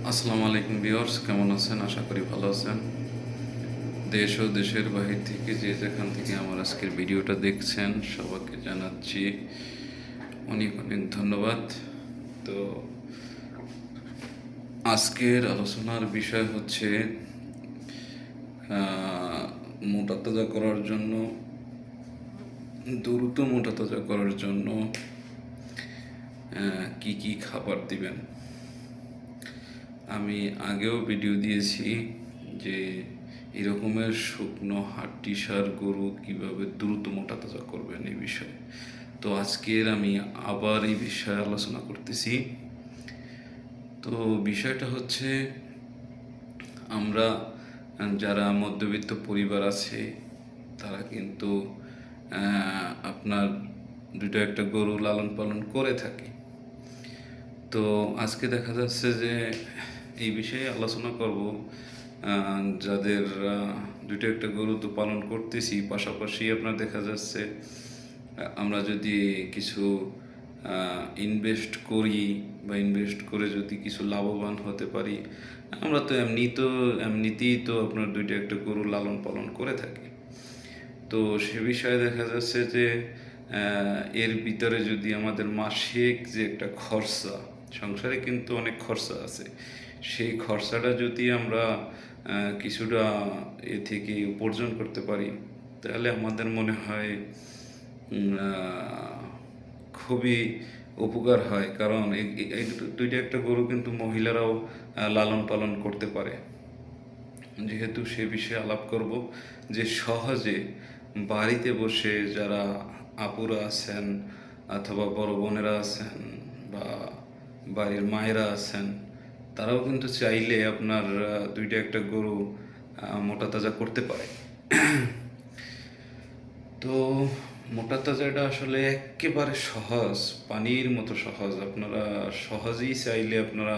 আসসালামু আলাইকুম ভিউয়ার্স, কেমন আছেন? আশা করি ভালো আছেন। দেশ ও দেশের বাহির থেকে যে যেখান থেকে আমার আজকের ভিডিওটা দেখছেন সবাইকে জানাচ্ছি অনেক অনেক ধন্যবাদ। তো আজকের আলোচনার বিষয় হচ্ছে মোটা তাজা করার জন্য, দ্রুত মোটা তাজা করার জন্য কি কি খাবার দিবেন। আমি আগেও ভিডিও দিয়েছি যে এরকমের শুকনো হাড্ডিসার গরু কিভাবে দ্রুত মোটা তাজা করবেন এই বিষয়ে। তো আজকের আমি আবার এই বিষয়ে আলোচনা করতেছি। তো বিষয়টা হচ্ছে, আমরা যারা মধ্যবিত্ত পরিবার আছে তারা কিন্তু আপনার দুটো একটা গরু লালন পালন করে থাকে। তো আজকে দেখা যাচ্ছে যে এই বিষয়ে আলোচনা করব যাদের দুটো একটা গরু তো পালন করতেছি, পাশাপাশি আপনার দেখা যাচ্ছে আমরা যদি কিছু ইনভেস্ট করি বা ইনভেস্ট করে যদি কিছু লাভবান হতে পারি, আমরা তো এমনিতেই তো আপনার দুইটা একটা গরু লালন পালন করে থাকি। তো সে বিষয়ে দেখা যাচ্ছে যে এর ভিতরে যদি আমাদের মাসিক যে একটা খরচা, সংসারে কিন্তু অনেক খরচা আছে, সেই খরচাটা যদি আমরা কিছুটা এ থেকে উপার্জন করতে পারি, তাহলে আমাদের মনে হয় খুবই উপকার হয়। কারণ এই দুইটা একটা গরু কিন্তু মহিলারাও লালন পালন করতে পারে। যেহেতু সে বিষয়ে আলাপ করব যে সহজে বাড়িতে বসে যারা আপুরা আছেন অথবা বড় বোনেরা আছেন বা বাড়ির মায়েরা আছেন, তারাও কিন্তু চাইলে আপনার দুইটা একটা গরু মোটা তাজা করতে পারে। তো মোটা তাজাটা আসলে একেবারে সহজ, পানির মতো সহজ। আপনারা সহজেই চাইলে আপনারা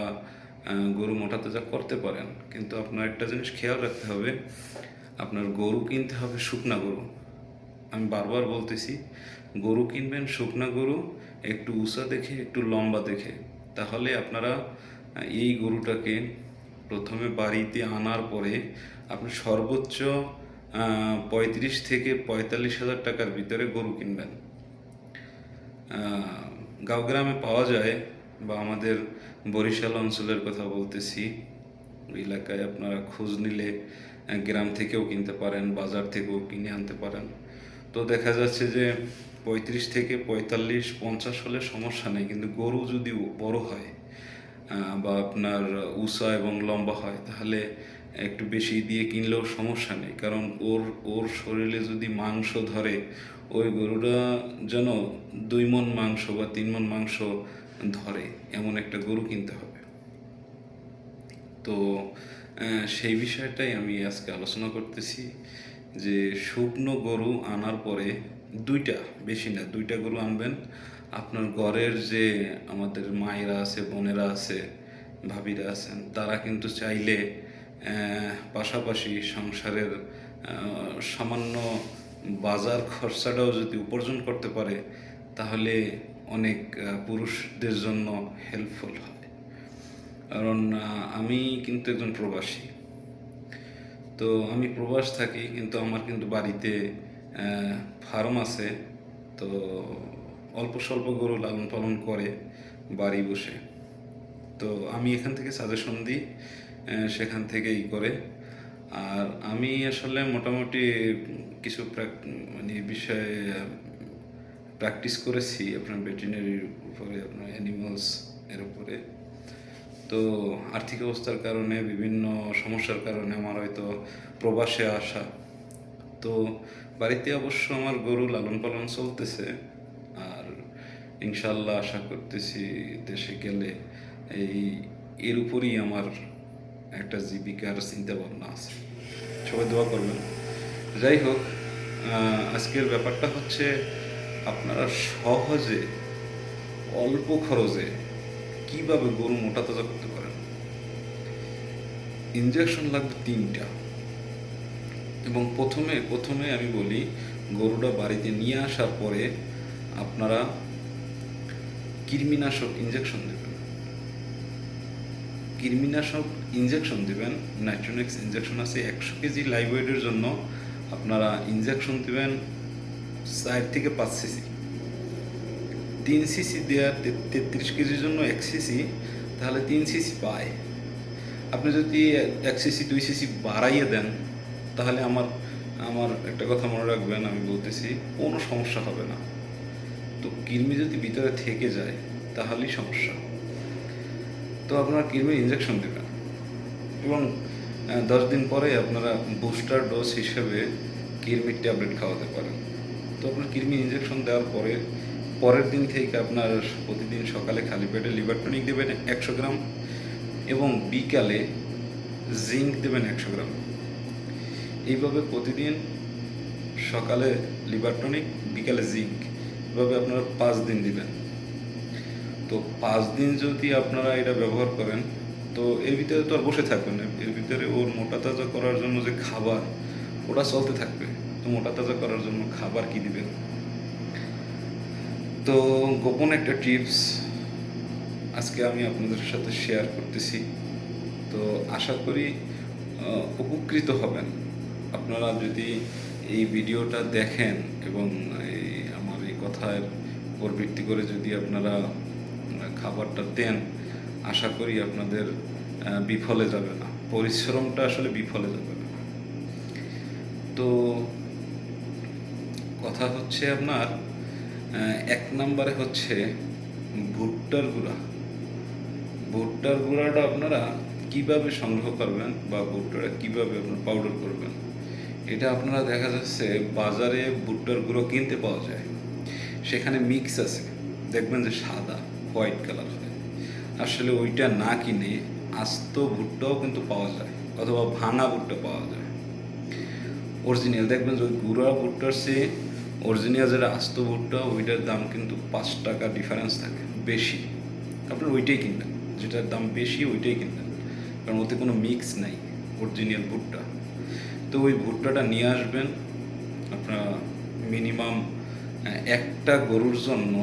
গরু মোটা তাজা করতে পারেন, কিন্তু আপনার একটা জিনিস খেয়াল রাখতে হবে, আপনার গরু কিনতে হবে শুকনা গরু। আমি বারবার বলতেছি, গরু কিনবেন শুকনা গরু, একটু উঁচা দেখে, একটু লম্বা দেখে। তাহলে আপনারা এই গরুটাকে প্রথমে বাড়িতে আনার পরে আপনি সর্বোচ্চ 35 থেকে 45 হাজার টাকার ভিতরে গরু কিনবেন। গাঁও গ্রামে পাওয়া যায়, বা আমাদের বরিশাল অঞ্চলের কথা বলতেছি, এলাকায় আপনারা খোঁজ নিলে গ্রাম থেকেও কিনতে পারেন, বাজার থেকেও কিনে আনতে পারেন। তো দেখা যাচ্ছে যে 35 থেকে 45, 50 হলে সমস্যা নেই, কিন্তু গরু যদি বড় হয় বা আপনার উঁচা এবং লম্বা হয়, তাহলে একটু বেশি দিয়ে কিনলেও সমস্যা নেই। কারণ ওর ওর শরীরে যদি মাংস ধরে, ওই গরুটা যেন 2 মণ মাংস বা 3 মণ মাংস ধরে এমন একটা গরু কিনতে হবে। তো সেই বিষয়টাই আমি আজকে আলোচনা করতেছি যে শুকনো গরু আনার পরে দুইটা, বেশি না, দুইটা গরু আনবেন। আপনার ঘরের যে আমাদের মায়েরা আছে, বোনেরা আছে, ভাবিরা আছেন, তারা কিন্তু চাইলে পাশাপাশি সংসারের সামান্য বাজার খরচাটাও যদি উপার্জন করতে পারে, তাহলে অনেক পুরুষদের জন্য হেল্পফুল হয়। কারণ আমি কিন্তু একজন প্রবাসী। তো আমি প্রবাস থাকি, কিন্তু আমার কিন্তু বাড়িতে ফার্ম আছে। তো অল্প স্বল্প গরু লালন পালন করে বাড়ি বসে। তো আমি এখান থেকে সাজেশন দিই, সেখান থেকেই করে। আর আমি আসলে মোটামুটি কিছু মানে বিষয়ে প্র্যাকটিস করেছি আপনার ভেটেরিনারির উপরে, আপনার অ্যানিমালস এর উপরে। তো আর্থিক অবস্থার কারণে, বিভিন্ন সমস্যার কারণে আমার হয়তো প্রবাসে আসা। তো বাড়িতে অবশ্য আমার গরু লালন পালন চলতেছে, আর ইনশাল্লাহ আশা করতেছি দেশে গেলে এর উপরই আমার একটা জীবিকার চিন্তা ভাবনা আছে। সবাই দোয়া করবেন। যাই হোক, আজকের ব্যাপারটা হচ্ছে, আপনারা সহজে অল্প খরচে কিভাবে গরু মোটা তাজা করতে পারেন। ইনজেকশন লাগবে 3টা। এবং প্রথমে প্রথমে আমি বলি, গরুটা বাড়িতে নিয়ে আসার পরে আপনারা কৃমিনাশক ইনজেকশন দেবেন। কৃমিনাশক ইনজেকশন দেবেন, নাইট্রোনেক্স ইনজেকশন আছে 100 কেজি লাইভ ওয়েটের জন্য আপনারা ইনজেকশন দেবেন 4 থেকে 5 সিসি। 3 সিসি দেওয়ার 33 কেজির জন্য 1 সিসি, তাহলে 3 সিসি পায়। আপনি যদি 1 সিসি 2 সিসি বাড়াইয়ে দেন তাহলে আমার একটা কথা মনে রাখবেন, আমি বলতেছি কোনো সমস্যা হবে না। তো কৃমি যদি ভিতরে থেকে যায় তাহলেই সমস্যা। তো আপনারা কৃমির ইনজেকশন দেবেন এবং 10 দিন পরে আপনারা বুস্টার ডোজ হিসেবে কৃমির ট্যাবলেট খাওয়াতে পারেন। তো আপনার কৃমির ইনজেকশন দেওয়ার পরের দিন থেকে আপনার প্রতিদিন সকালে খালি পেটে লিভার টনিক দেবেন 100 গ্রাম এবং বিকালে জিঙ্ক দেবেন 100 গ্রাম। এইভাবে প্রতিদিন সকালে লিভার টনিক, বিকালে জিঙ্ক, এভাবে আপনারা 5 দিন দিবেন। তো 5 দিন যদি আপনারা এটা ব্যবহার করেন তো এর ভিতরে তো আর বসে থাকবেন না, এর ভিতরে ওর মোটা তাজা করার জন্য যে খাবার ওটা চলতে থাকবে। তো মোটা তাজা করার জন্য খাবার কি দিবেন? তো গোপন একটা টিপস আজকে আমি আপনাদের সাথে শেয়ার করতেছি। তো আশা করি উপকৃত হবেন আপনারা যদি এই ভিডিওটা দেখেন এবং আমার এই কথার উপর ভিত্তি করে যদি আপনারা খাবারটা দেন, আশা করি আপনাদের বিফলে যাবে না, পরিশ্রমটা আসলে বিফলে যাবে না। তো কথা হচ্ছে আপনার 1 নম্বরে হচ্ছে ভুট্টার গুঁড়াটা আপনারা কিভাবে সংগ্রহ করবেন বা ভুট্টাটা কিভাবে আপনারা পাউডার করবেন। এটা আপনারা দেখা যাচ্ছে বাজারে ভুট্টার গুঁড়ো কিনতে পাওয়া যায়, সেখানে মিক্স আছে, দেখবেন যে সাদা হোয়াইট কালার হয়। আসলে ওইটা না কিনে আস্ত ভুট্টাও কিন্তু পাওয়া যায়, অথবা ভাঙা ভুট্টা পাওয়া যায় অরিজিনাল। দেখবেন যে ওই গুঁড়া ভুট্টার চেয়ে অরিজিনাল যেটা আস্ত ভুট্টা ওইটার দাম কিন্তু 5 টাকা ডিফারেন্স থাকে বেশি। আপনার ওইটাই কিনবেন, যেটার দাম বেশি ওইটাই কিনবেন, কারণ ওতে কোনো মিক্স নাই, অরিজিনাল ভুট্টা। তো ওই ভুট্টাটা নিয়ে আসবেন আপনারা। মিনিমাম একটা গরুর জন্য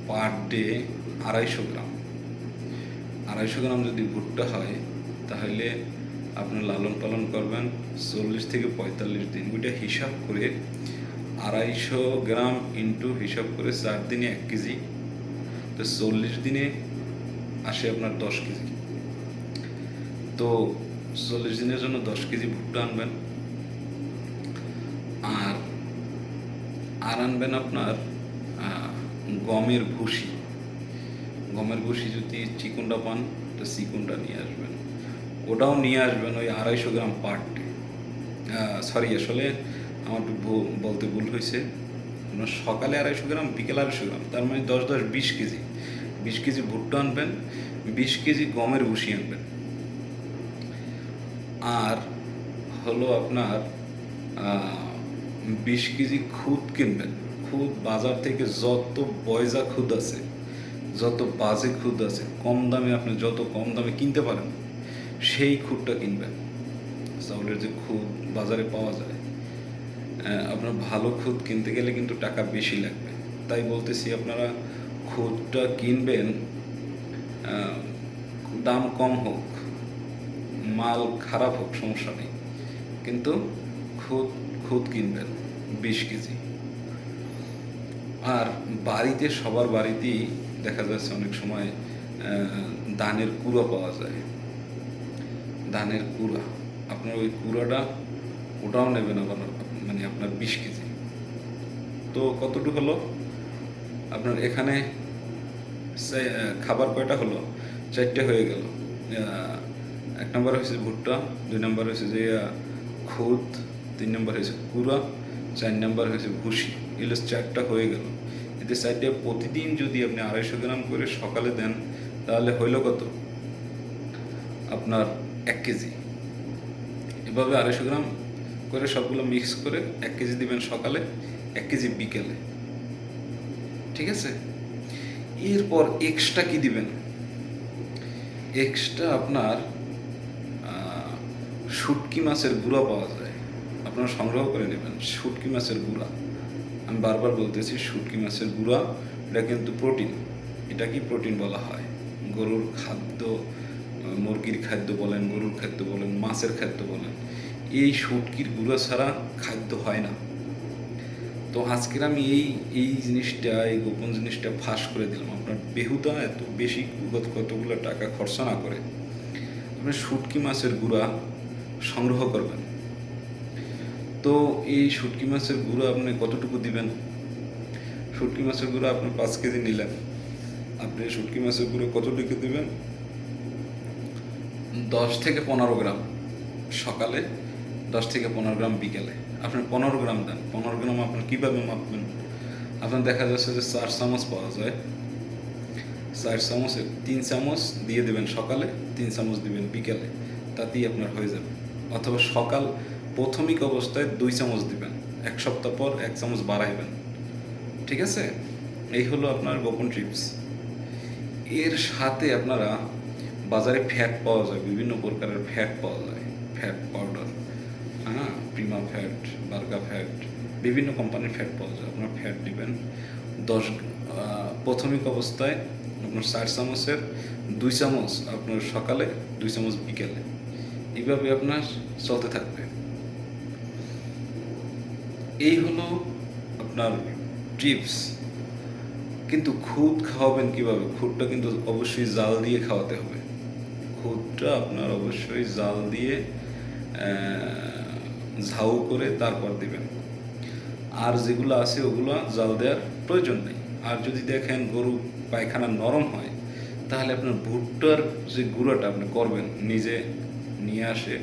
পার ডে 250 গ্রাম। 250 গ্রাম যদি ভুট্টা হয় তাহলে আপনি লালন পালন করবেন 40 থেকে 45 দিন। ওইটা হিসাব করে 250 গ্রাম ইন্টু হিসাব করে 4 দিনে 1 কেজি, তো 40 দিনে আসে আপনার 10 কেজি। তো 40 দিনের জন্য 10 কেজি ভুট্টা আনবেন। আর আনবেন আপনার গমের ভুসি। যদি চিকনটা পান তো চিকনটা নিয়ে আসবেন, ওটাও নিয়ে আসবেন ওই 250 গ্রাম পার ডে। সরি, আসলে আমার বলতে ভুল হয়েছে। আপনার সকালে 250 গ্রাম, বিকেলে 250 গ্রাম, তার মানে 10 20 কেজি। 20 কেজি ভুট্টা আনবেন, 20 কেজি গমের ভুসি আনবেন। আর হলো আপনার 20 কেজি খুদ কিনবেন। খুদ বাজার থেকে যত বয়জা খুদ আছে, যত বাজে খুদ আছে, কম দামে আপনি যত কম দামে কিনতে পারেন সেই খুদটা কিনবেন। চাউলের যে খুদ বাজারে পাওয়া যায়, আপনার ভালো খুদ কিনতে গেলে কিন্তু টাকা বেশি লাগবে। তাই বলতেছি আপনারা খুদটা কিনবেন, দাম কম হোক, মাল খারাপ হোক, সমস্যা নেই, কিন্তু খুদ কিনবেন 20 কেজি। আর বাড়িতে সবার বাড়িতেই দেখা যাচ্ছে অনেক সময় ধানের কুড়া পাওয়া যায়। ধানের কুড়া, আপনার ওই কুড়াটা ওটাও নেবেন আবার, মানে আপনার 20 কেজি। তো কতটুকু হলো আপনার এখানে? খাবার কয়টা হলো? 4টে হয়ে গেল। 1 নম্বর হয়েছে ভুট্টা, 2 নম্বর হয়েছে যে খুদ, 3 নম্বর হয়েছে কুড়া, 4 নম্বর হয়েছে ভুসি। এগুলো 4টা হয়ে গেল। এতে 4টে প্রতিদিন যদি আপনি 250 গ্রাম করে সকালে দেন তাহলে হইল কত? আপনার 1 কেজি। এভাবে 250 গ্রাম করে সবগুলো মিক্স করে 1 কেজি দিবেন সকালে, 1 কেজি বিকেলে, ঠিক আছে? এরপর এক্সট্রা কি দিবেন? এক্সট্রা আপনার শুটকি মাছের গুঁড়া পাওয়া যায়, আপনারা সংগ্রহ করে নেবেন। শুটকি মাছের গুঁড়া, আমি বারবার বলতেছি শুটকি মাছের গুঁড়া, এটা কিন্তু প্রোটিন। এটা কি প্রোটিন বলা হয়? গরুর খাদ্য মুরগির খাদ্য বলেন, গরুর খাদ্য বলেন, মাছের খাদ্য বলেন, এই শুটকির গুঁড়া ছাড়া খাদ্য হয় না। তো আজকের আমি এই জিনিসটা, এই গোপন জিনিসটা ফাঁস করে দিলাম। আপনার বেহুদা এত বেশি কতগুলো টাকা খরচা না করে আপনি শুটকি মাছের গুঁড়া সংগ্রহ করবেন। তো এই শুটকি মাছের গুঁড়ো আপনি কতটুকু দিবেন? শুটকি মাছের গুঁড়ো আপনি 5 কেজি নিলেন, আপনি শুটকি মাছের গুঁড়ো কতটুকু দিবেন? 10 থেকে 15 গ্রাম সকালে, 10 থেকে 15 গ্রাম বিকেলে। আপনি 15 গ্রাম দেন। 15 গ্রাম আপনার কীভাবে মাপবেন? আপনার দেখা যাচ্ছে যে 4 চামচ পাওয়া যায়, 4 চামচের 3 চামচ দিয়ে দেবেন সকালে, 3 চামচ দিবেন বিকেলে, তাতেই আপনার হয়ে যাবে। অথবা সকাল প্রাথমিক অবস্থায় 2 চামচ দিবেন, 1 সপ্তাহ পর 1 চামচ বাড়াইবেন। ঠিক আছে? এই হলো আপনার গোপন টিপস। এর সাথে আপনারা বাজারে ফ্যাট পাওয়া যায়, বিভিন্ন প্রকারের ফ্যাট পাওয়া যায়, ফ্যাট পাউডার, হ্যাঁ, প্রিমা ফ্যাট, বার্গা ফ্যাট, বিভিন্ন কোম্পানির ফ্যাট পাওয়া যায়। আপনার ফ্যাট নেবেন 10, প্রাথমিক অবস্থায় আপনার 4 চামচের 2 চামচ আপনার সকালে, 2 চামচ বিকেলে, এইভাবে আপনার চলতে থাকবে। এই হলো আপনার টিপস। কিন্তু খুদ খাওয়াবেন কিভাবে? খুদটা কিন্তু অবশ্যই জাল দিয়ে খাওয়াতে হবে। খুদটা আপনার অবশ্যই জাল দিয়ে ঝাউ করে তারপর দিবেন। আর যেগুলো আছে ওগুলো জাল দেওয়ার প্রয়োজন নেই। আর যদি দেখেন গরু পায়খানা নরম হয়, তাহলে আপনার ভুট্টার যে গুঁড়োটা আপনি করবেন, নিজে নিয়ে আসে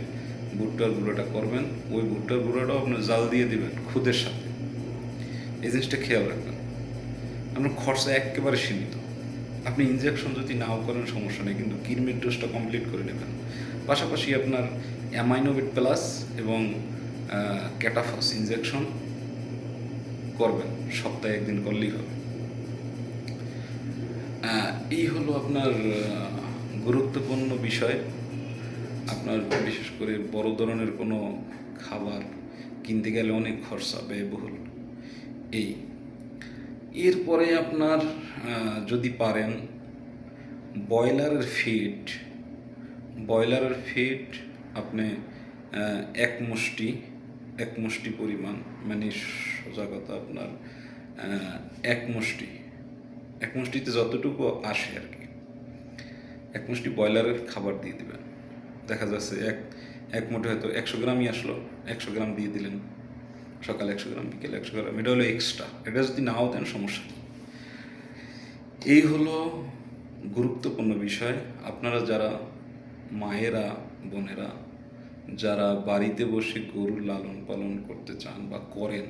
ভুট্টার গুঁড়োটা করবেন, ওই ভুট্টার গুঁড়োটাও আপনার জাল দিয়ে দিবেন খুদের সাথে। এই জিনিসটা খেয়াল রাখবেন। আপনার খরচা একেবারে সীমিত। আপনি ইনজেকশন যদি নাও করেন সমস্যা নেই, কিন্তু কৃমির ডোজটা কমপ্লিট করে নেবেন। পাশাপাশি আপনার অ্যামাইনোভিট প্লাস এবং ক্যাটাফস ইনজেকশন করবেন, সপ্তাহে 1 দিন করলেই হবে। এই হলো আপনার গুরুত্বপূর্ণ বিষয়। আপনার বিশেষ করে বড় ধরনের কোনো খাবার কিনতে গেলে অনেক খরচা, ব্যয়বহুল। এরপরে আপনার যদি পারেন ব্রয়লারের ফিড আপনি এক মুষ্টি পরিমাণ, মানে সোজা কথা আপনার এক মুষ্টিতে যতটুকু আসে আর কি, 1 মুষ্টি ব্রয়লারের খাবার দিয়ে দিবেন। দেখা যাচ্ছে এক মুঠে হয়তো 100 গ্রামই আসলো, 100 গ্রাম দিয়ে দিলেন সকালে, 100 গ্রাম বিকেলে 100 গ্রাম, এটা হলো এক্সট্রা। এটা যদি নাও দেন সমস্যা নেই। এই হলো গুরুত্বপূর্ণ বিষয়। আপনারা যারা মায়েরা, বোনেরা যারা বাড়িতে বসে গরু লালন পালন করতে চান বা করেন,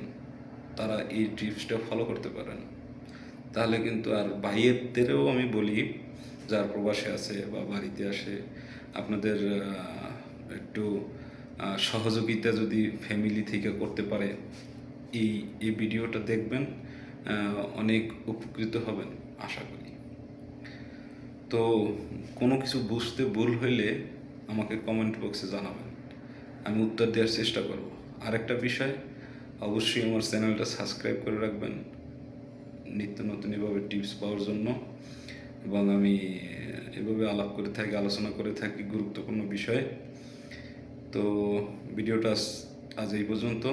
তারা এই টিপসটা ফলো করতে পারেন। তাহলে কিন্তু, আর ভাইয়েরদেরও আমি বলি যারা প্রবাসে আছে বা বাড়িতে আসে, আপনাদের একটু সহযোগিতা যদি ফ্যামিলি থেকে করতে পারে, এই ভিডিওটা দেখবেন, অনেক উপকৃত হবেন আশা করি। তো কোনো কিছু বুঝতে ভুল হইলে আমাকে কমেন্ট বক্সে জানাবেন, আমি উত্তর দেওয়ার চেষ্টা করব। আরেকটা বিষয়, অবশ্যই আমার চ্যানেলটা সাবস্ক্রাইব করে রাখবেন নিত্য নতুন এভাবে টিপস পাওয়ার জন্য। এবং আমি এভাবে আলোচনা করে থাকি গুরুত্বপূর্ণ বিষয়। তো ভিডিওটা আজ এই পর্যন্ত।